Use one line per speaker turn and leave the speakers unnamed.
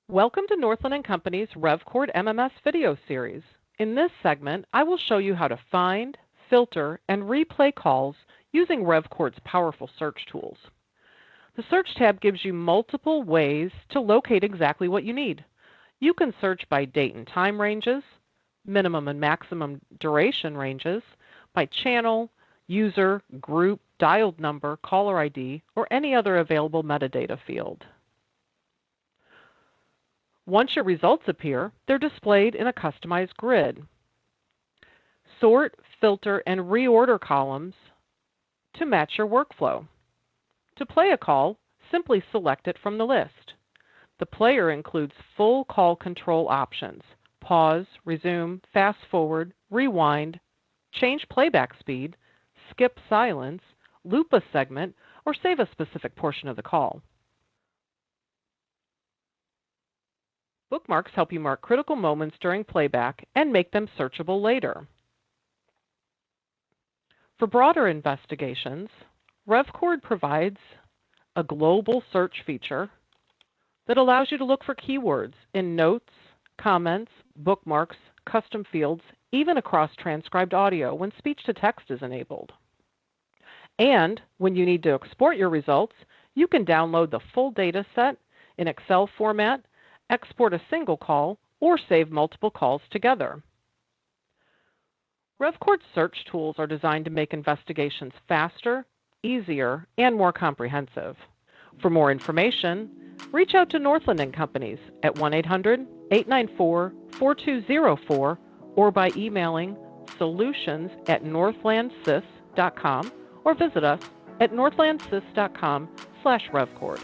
Welcome to Northland Companies' Revcord MMS video series. In this segment, I will show you how to find, filter, and replay calls using Revcord's powerful search tools. The Search tab gives you multiple ways to locate exactly what you need. You can search by date and time ranges, minimum and maximum duration ranges, by channel, user, group, dialed number, caller ID, or any other available metadata field. Once your results appear, they're displayed in a customized grid. Sort, filter, and reorder columns to match your workflow. To play a call, simply select it from the list. The player includes full call control options: pause, resume, fast forward, rewind, change playback speed, skip silence, loop a segment, or save a specific portion of the call. Bookmarks help you mark critical moments during playback and make them searchable later. For broader investigations, Revcord provides a global search feature that allows you to look for keywords in notes, comments, bookmarks, custom fields, even across transcribed audio when speech-to-text is enabled. And when you need to export your results, you can download the full data set in Excel format, export a single call, or save multiple calls together. Revcord's search tools are designed to make investigations faster, easier, and more comprehensive. For more information, reach out to Northland Companies at 1-800-894-4204 or by emailing solutions@northlandsys.com or visit us at northlandsys.com/Revcord.